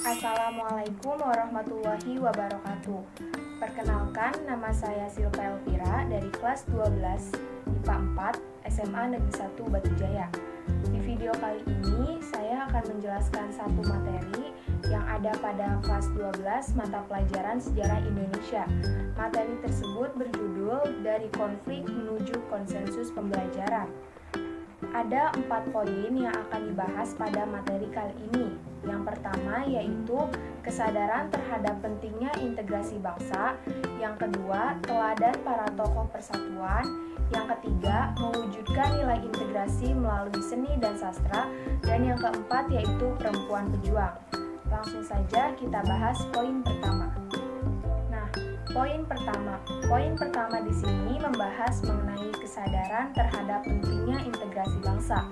Assalamualaikum warahmatullahi wabarakatuh. Perkenalkan, nama saya Silva Elvira dari kelas 12 IPA 4 SMA Negeri 1 Batujaya. Di video kali ini, saya akan menjelaskan satu materi yang ada pada kelas 12 mata pelajaran Sejarah Indonesia. Materi tersebut berjudul Dari Konflik Menuju Konsensus Pembelajaran. Ada 4 poin yang akan dibahas pada materi kali ini. Yang pertama yaitu kesadaran terhadap pentingnya integrasi bangsa. Yang kedua, teladan para tokoh persatuan. Yang ketiga, mewujudkan nilai integrasi melalui seni dan sastra. Dan yang keempat yaitu perempuan pejuang. Langsung saja kita bahas poin pertama. Poin pertama di sini membahas mengenai kesadaran terhadap pentingnya integrasi bangsa.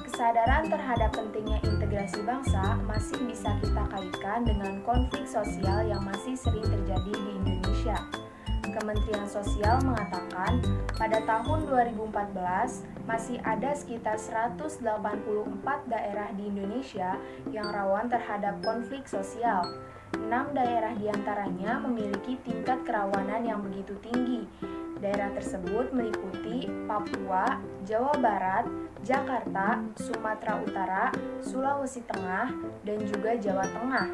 Kesadaran terhadap pentingnya integrasi bangsa masih bisa kita kaitkan dengan konflik sosial yang masih sering terjadi di Indonesia. Kementerian Sosial mengatakan pada tahun 2014 masih ada sekitar 184 daerah di Indonesia yang rawan terhadap konflik sosial. 6 daerah diantaranya memiliki tingkat kerawanan yang begitu tinggi. Daerah tersebut meliputi Papua, Jawa Barat, Jakarta, Sumatera Utara, Sulawesi Tengah, dan juga Jawa Tengah.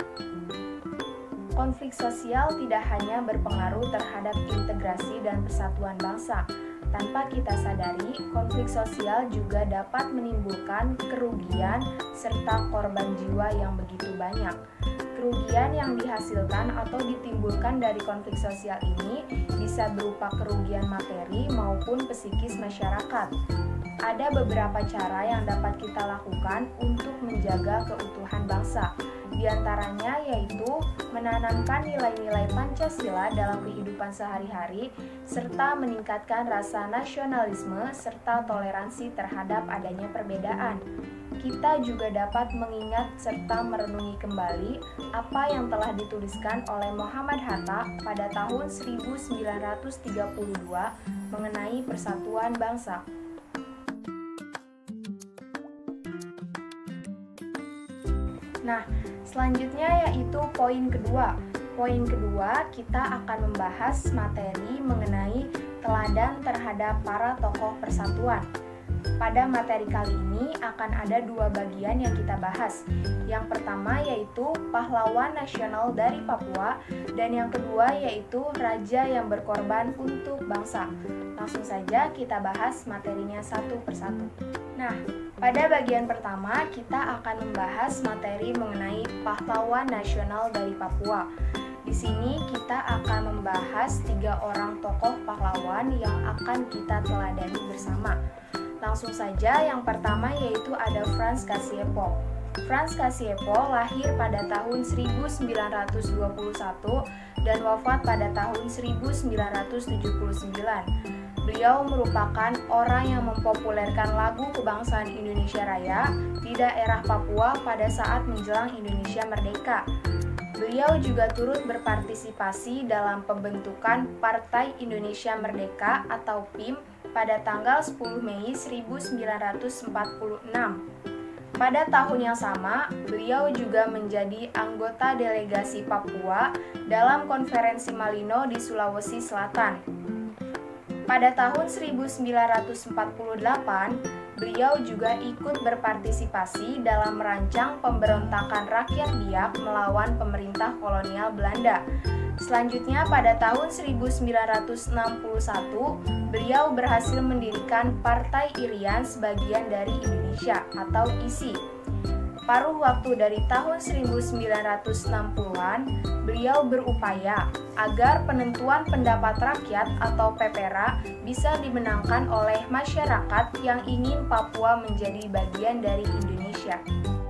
Konflik sosial tidak hanya berpengaruh terhadap integrasi dan persatuan bangsa. Tanpa kita sadari, konflik sosial juga dapat menimbulkan kerugian serta korban jiwa yang begitu banyak. Kerugian yang dihasilkan atau ditimbulkan dari konflik sosial ini bisa berupa kerugian materi maupun psikis masyarakat. Ada beberapa cara yang dapat kita lakukan untuk menjaga keutuhan bangsa. Di antaranya yaitu menanamkan nilai-nilai Pancasila dalam kehidupan sehari-hari serta meningkatkan rasa nasionalisme serta toleransi terhadap adanya perbedaan. Kita juga dapat mengingat serta merenungi kembali apa yang telah dituliskan oleh Muhammad Hatta pada tahun 1932 mengenai persatuan bangsa. Selanjutnya yaitu poin kedua. Poin kedua, kita akan membahas materi mengenai teladan terhadap para tokoh persatuan. Pada materi kali ini akan ada 2 bagian yang kita bahas. Yang pertama yaitu pahlawan nasional dari Papua, dan yang kedua yaitu raja yang berkorban untuk bangsa. Langsung saja kita bahas materinya satu persatu. Pada bagian pertama kita akan membahas materi mengenai pahlawan nasional dari Papua. Di sini kita akan membahas 3 orang tokoh pahlawan yang akan kita teladani bersama. Langsung saja, yang pertama yaitu ada Frans Kasiepo. Frans Kasiepo lahir pada tahun 1921 dan wafat pada tahun 1979. Beliau merupakan orang yang mempopulerkan lagu kebangsaan Indonesia Raya di daerah Papua pada saat menjelang Indonesia merdeka. Beliau juga turut berpartisipasi dalam pembentukan Partai Indonesia Merdeka atau PIM pada tanggal 10 Mei 1946. Pada tahun yang sama, beliau juga menjadi anggota delegasi Papua dalam Konferensi Malino di Sulawesi Selatan. Pada tahun 1948, beliau juga ikut berpartisipasi dalam merancang pemberontakan rakyat Biak melawan pemerintah kolonial Belanda. Selanjutnya pada tahun 1961, beliau berhasil mendirikan Partai Irian sebagian dari Indonesia atau ISI. Paruh waktu dari tahun 1960-an, beliau berupaya agar penentuan pendapat rakyat atau PPRA bisa dimenangkan oleh masyarakat yang ingin Papua menjadi bagian dari Indonesia.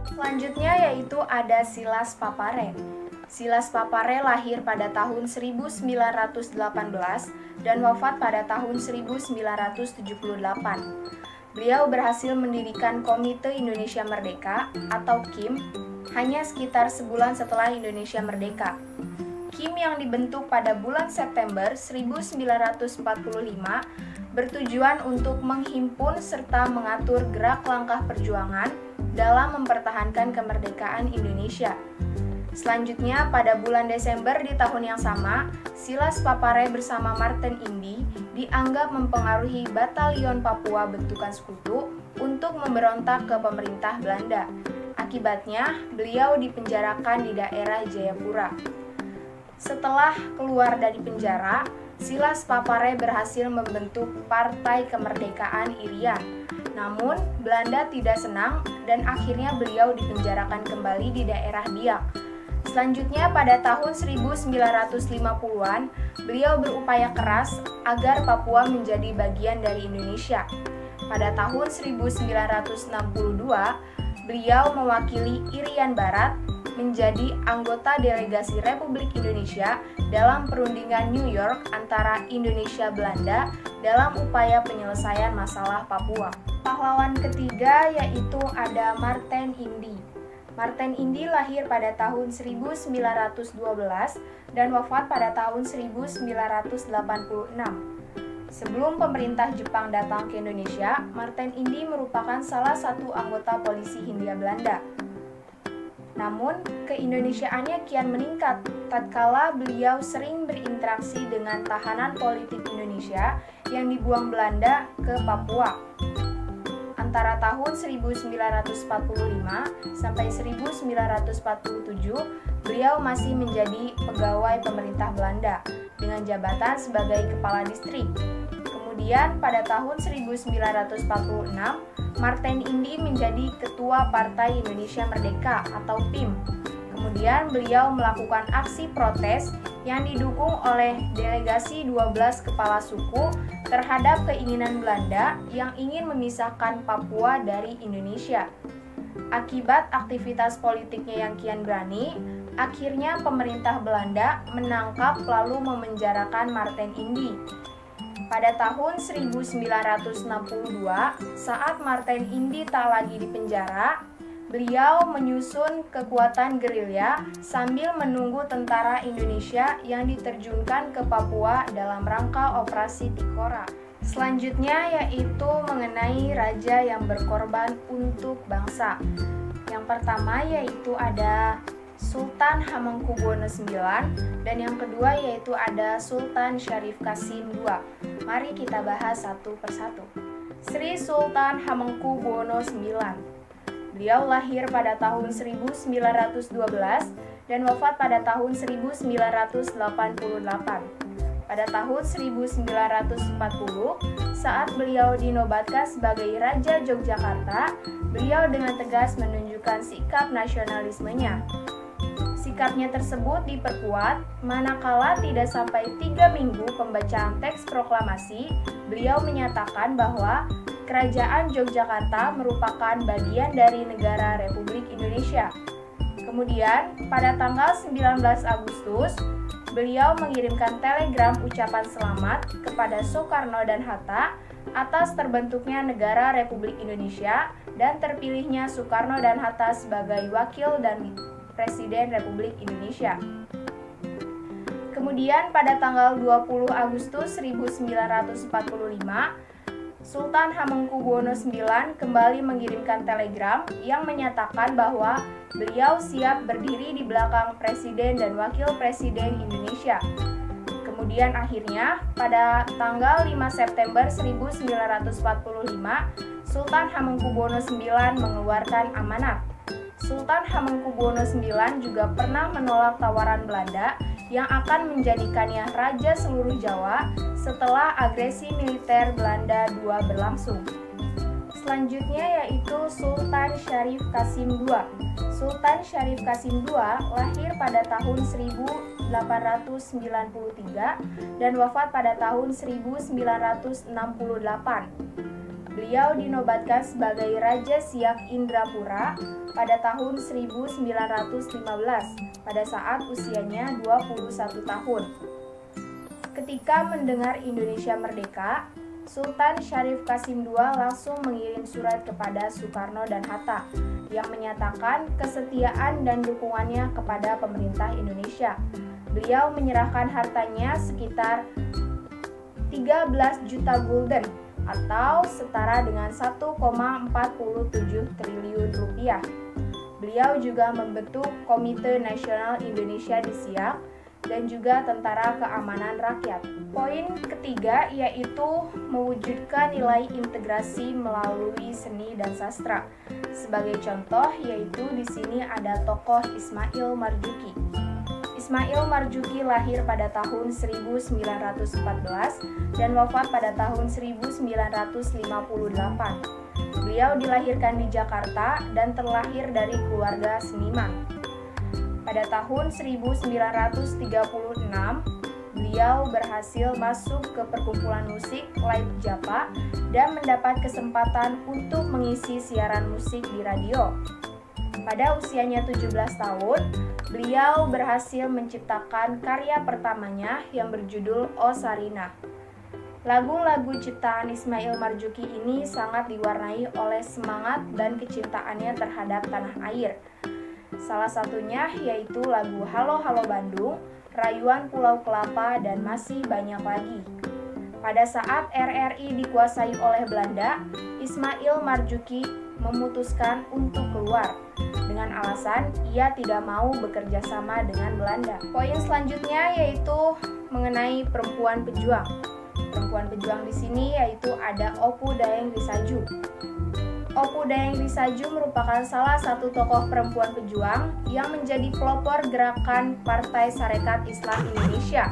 Selanjutnya yaitu ada Silas Papare. Silas Papare lahir pada tahun 1918 dan wafat pada tahun 1978. Beliau berhasil mendirikan Komite Indonesia Merdeka atau KIM hanya sekitar sebulan setelah Indonesia merdeka. KIM yang dibentuk pada bulan September 1945 bertujuan untuk menghimpun serta mengatur gerak langkah perjuangan dalam mempertahankan kemerdekaan Indonesia. Selanjutnya, pada bulan Desember di tahun yang sama, Silas Papare bersama Marten Indy dianggap mempengaruhi Batalion Papua Bentukan Sekutu untuk memberontak ke pemerintah Belanda. Akibatnya, beliau dipenjarakan di daerah Jayapura. Setelah keluar dari penjara, Silas Papare berhasil membentuk Partai Kemerdekaan Irian. Namun, Belanda tidak senang dan akhirnya beliau dipenjarakan kembali di daerah Biak. Selanjutnya, pada tahun 1950-an, beliau berupaya keras agar Papua menjadi bagian dari Indonesia. Pada tahun 1962, beliau mewakili Irian Barat menjadi anggota delegasi Republik Indonesia dalam perundingan New York antara Indonesia Belanda dalam upaya penyelesaian masalah Papua. Pahlawan ketiga yaitu ada Marten Indy. Marten Indy lahir pada tahun 1912 dan wafat pada tahun 1986. Sebelum pemerintah Jepang datang ke Indonesia, Marten Indy merupakan salah satu anggota polisi Hindia Belanda. Namun, keindonesiaannya kian meningkat tatkala beliau sering berinteraksi dengan tahanan politik Indonesia yang dibuang Belanda ke Papua. Antara tahun 1945 sampai 1947, beliau masih menjadi pegawai pemerintah Belanda dengan jabatan sebagai kepala distrik. Kemudian pada tahun 1946, Marten Indy menjadi Ketua Partai Indonesia Merdeka atau PIM. Kemudian beliau melakukan aksi protes yang didukung oleh delegasi 12 kepala suku terhadap keinginan Belanda yang ingin memisahkan Papua dari Indonesia. Akibat aktivitas politiknya yang kian berani, akhirnya pemerintah Belanda menangkap lalu memenjarakan Marten Indy. Pada tahun 1962, saat Marten Indy tak lagi di penjara, beliau menyusun kekuatan gerilya sambil menunggu tentara Indonesia yang diterjunkan ke Papua dalam rangka Operasi Tikora. Selanjutnya yaitu mengenai raja yang berkorban untuk bangsa. Yang pertama yaitu ada Sultan Hamengkubuwono IX dan yang kedua yaitu ada Sultan Syarif Qasim II. Mari kita bahas satu persatu. Sri Sultan Hamengkubuwono IX. Beliau lahir pada tahun 1912 dan wafat pada tahun 1988. Pada tahun 1940, saat beliau dinobatkan sebagai Raja Yogyakarta, beliau dengan tegas menunjukkan sikap nasionalismenya. Sikapnya tersebut diperkuat manakala tidak sampai 3 minggu pembacaan teks proklamasi, beliau menyatakan bahwa Kerajaan Yogyakarta merupakan bagian dari negara Republik Indonesia. Kemudian, pada tanggal 19 Agustus, beliau mengirimkan telegram ucapan selamat kepada Soekarno dan Hatta atas terbentuknya negara Republik Indonesia dan terpilihnya Soekarno dan Hatta sebagai wakil dan Presiden Republik Indonesia. Kemudian pada tanggal 20 Agustus 1945, Sultan Hamengkubuwono IX kembali mengirimkan telegram yang menyatakan bahwa beliau siap berdiri di belakang Presiden dan Wakil Presiden Indonesia. Kemudian akhirnya pada tanggal 5 September 1945, Sultan Hamengkubuwono IX mengeluarkan amanat. Sultan Hamengkubuwono IX juga pernah menolak tawaran Belanda yang akan menjadikannya raja seluruh Jawa setelah agresi militer Belanda II berlangsung. Selanjutnya yaitu Sultan Syarif Qasim II. Sultan Syarif Qasim II lahir pada tahun 1893 dan wafat pada tahun 1968. Beliau dinobatkan sebagai Raja Siak Indrapura pada tahun 1915 pada saat usianya 21 tahun. Ketika mendengar Indonesia merdeka, Sultan Syarif Qasim II langsung mengirim surat kepada Soekarno dan Hatta yang menyatakan kesetiaan dan dukungannya kepada pemerintah Indonesia. Beliau menyerahkan hartanya sekitar 13 juta gulden atau setara dengan 1,47 triliun rupiah. Beliau juga membentuk Komite Nasional Indonesia di Siak dan juga Tentara Keamanan Rakyat. Poin ketiga yaitu mewujudkan nilai integrasi melalui seni dan sastra. Sebagai contoh yaitu di sini ada tokoh Ismail Marzuki. Ismail Marzuki lahir pada tahun 1914 dan wafat pada tahun 1958. Beliau dilahirkan di Jakarta dan terlahir dari keluarga seniman. Pada tahun 1936, beliau berhasil masuk ke perkumpulan musik Laib Japa dan mendapat kesempatan untuk mengisi siaran musik di radio. Pada usianya 17 tahun, beliau berhasil menciptakan karya pertamanya yang berjudul O Sarina. Lagu-lagu ciptaan Ismail Marzuki ini sangat diwarnai oleh semangat dan kecintaannya terhadap tanah air. Salah satunya yaitu lagu Halo Halo Bandung, Rayuan Pulau Kelapa, dan masih banyak lagi. Pada saat RRI dikuasai oleh Belanda, Ismail Marzuki memutuskan untuk keluar dengan alasan ia tidak mau bekerja sama dengan Belanda. Poin selanjutnya yaitu mengenai perempuan pejuang. Perempuan pejuang di sini yaitu ada Opu Daeng Risaju. Opu Daeng Risaju merupakan salah satu tokoh perempuan pejuang yang menjadi pelopor gerakan Partai Sarekat Islam Indonesia.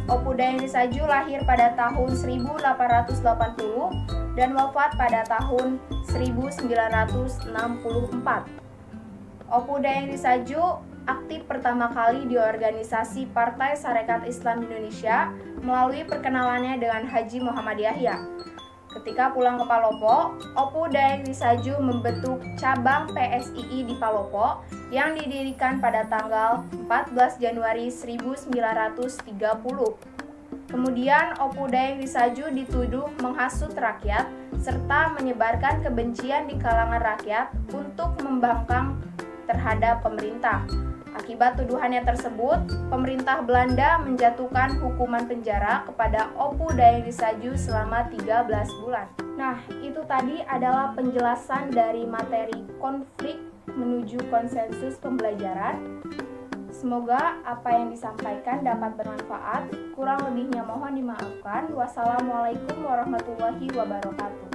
Opu Daeng Risaju lahir pada tahun 1880 dan wafat pada tahun 1964. Opu Daeng Risaju aktif pertama kali di organisasi Partai Sarekat Islam Indonesia melalui perkenalannya dengan Haji Muhammad Yahya. Ketika pulang ke Palopo, Opu Daeng Risaju membentuk cabang PSII di Palopo yang didirikan pada tanggal 14 Januari 1930. Kemudian Opu Daeng Risaju dituduh menghasut rakyat serta menyebarkan kebencian di kalangan rakyat untuk membangkang terhadap pemerintah. Akibat tuduhannya tersebut, pemerintah Belanda menjatuhkan hukuman penjara kepada Opu Daeng Risaju selama 13 bulan. Nah, itu tadi adalah penjelasan dari materi konflik menuju konsensus pembelajaran. Semoga apa yang disampaikan dapat bermanfaat. Kurang lebihnya mohon dimaafkan. Wassalamualaikum warahmatullahi wabarakatuh.